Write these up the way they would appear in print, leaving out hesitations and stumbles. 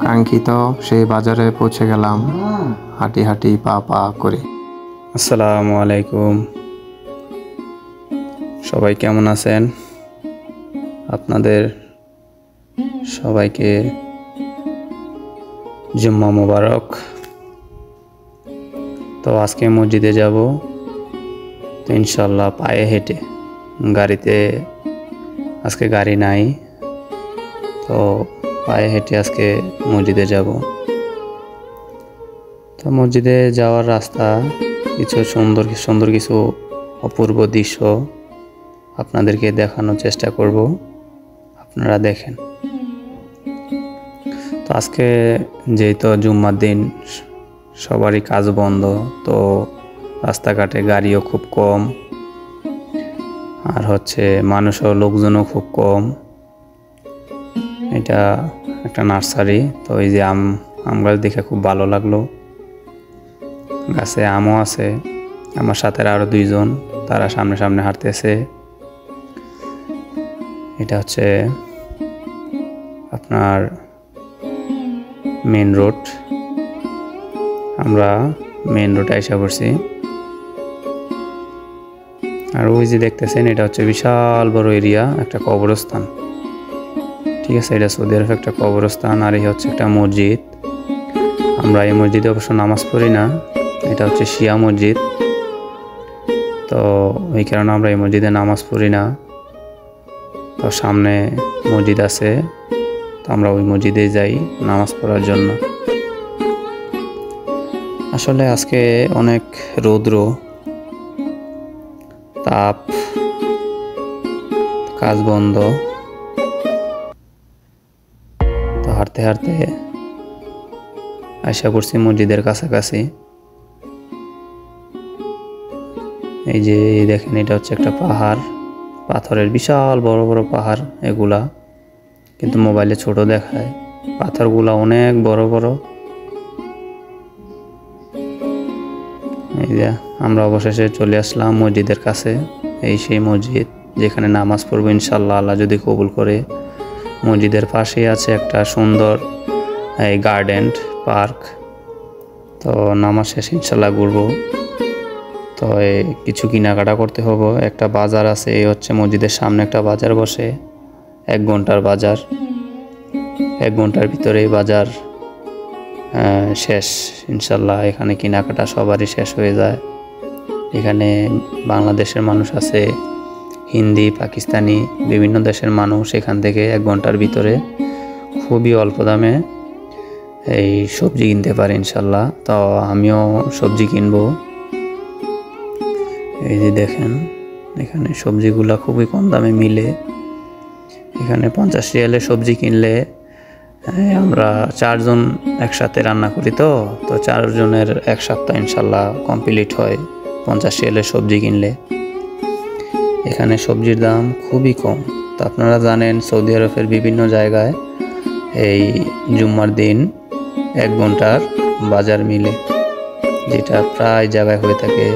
কাঙ্ক্ষিত সেই বাজারে পৌঁছে গেলাম হাঁটি হাঁটি পা পা করে। আসসালামু আলাইকুম, সবাই কেমন আছেন? আপনাদের সবাইকে জুম্মা মোবারক। তো আজকে মসজিদে যাব, তো ইনশাল্লাহ পায়ে হেঁটে, গাড়িতে আজকে গাড়ি নাই, তো পায়ে হেঁটে আজকে মসজিদে যাব। তো মসজিদে যাওয়ার রাস্তা কিছু সুন্দর সুন্দর কিছু অপূর্ব দৃশ্য আপনাদেরকে দেখানোর চেষ্টা করব, আপনারা দেখেন। তো আজকে যেহেতু জুম্মার দিন, সবারই কাজ বন্ধ, তো রাস্তাঘাটে গাড়িও খুব কম, আর মানুষও লোকজনও খুব কম। এটা একটা নার্সারি, তো এই যে আম গাছ দেখে খুব ভালো লাগলো। গাছে আমও আছে, আমার সাথে আরো দুইজন, তারা সামনে সামনে হাঁটতেছে। এটা হচ্ছে আপনার মেন রোড, আমরা মেন রোডে আইসা পড়ছি। আর ওই যে দেখতেছেন, এটা হচ্ছে বিশাল বড় এরিয়া, একটা কবরস্থান। ঠিক আছে, এটা সৌদি আরব একটা কবরস্থান। আর এই হচ্ছে একটা মসজিদ। আমরা এই মসজিদে অবশ্য নামাজ পড়ি না, এটা হচ্ছে শিয়া মসজিদ, তো এই কারণে আমরা এই মসজিদে নামাজ পড়ি না। তো সামনে মসজিদ আছে, তো আমরা ওই মসজিদে যাই নামাজ পড়ার জন্য। আসলে আজকে অনেক রৌদ্র তাপ, কাজ বন্ধ, তো হাঁটতে হাঁটতে আশা করছি মসজিদের কাছাকাছি। এই যে দেখেন, এটা হচ্ছে একটা পাহাড়, পাথরের বিশাল বড় বড় পাহাড় এগুলা, কিন্তু মোবাইলে ছোট দেখায়, পাথরগুলা অনেক বড় বড়। এই যে আমরা অবশেষে চলে আসলাম মসজিদের কাছে। এই সেই মসজিদ যেখানে নামাজ পড়বো ইনশাল্লাহ, আল্লাহ যদি কবুল করে। মসজিদের পাশেই আছে একটা সুন্দর এই গার্ডেন পার্ক, তো নামাজ শেষে ইনশাল্লাহ ঘুরবো। তো কিছু কেনাকাটা করতে হবে, একটা বাজার আছে, এই হচ্ছে মসজিদের সামনে একটা বাজার বসে, 1 ঘন্টার বাজার, 1 ঘন্টার ভিতরে বাজার শেষ ইনশাল্লাহ। এখানে কেনাকাটা সবারই শেষ হয়ে যায়। এখানে বাংলাদেশের মানুষ আছে, হিন্দি, পাকিস্তানি, বিভিন্ন দেশের মানুষ এখান থেকে 1 ঘন্টার ভিতরে খুবই অল্প দামে এই সবজি কিনতে পারে ইনশাল্লাহ। তো আমিও সবজি কিনবো। এই যে দেখেন, এখানে সবজিগুলা খুবই কম দামে মিলে। এখানে 50 রিয়ালের সবজি কিনলে, আমরা 4 জন একসাথে রান্না করি, তো 4 জনের 1 সপ্তাহ ইনশাল্লাহ কমপ্লিট হয় 50 রিয়ালের সবজি কিনলে। এখানে সবজির দাম খুবই কম। তো আপনারা জানেন সৌদি আরবের বিভিন্ন জায়গায় এই জুম্মার দিন 1 ঘন্টার বাজার মিলে, যেটা প্রায় জায়গায় হয়ে থাকে।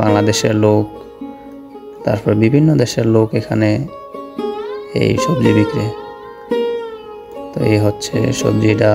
বাংলাদেশের লোক, তারপর বিভিন্ন দেশের লোক এখানে এই সবজি বিক্রি। তো এই হচ্ছে সবজিটা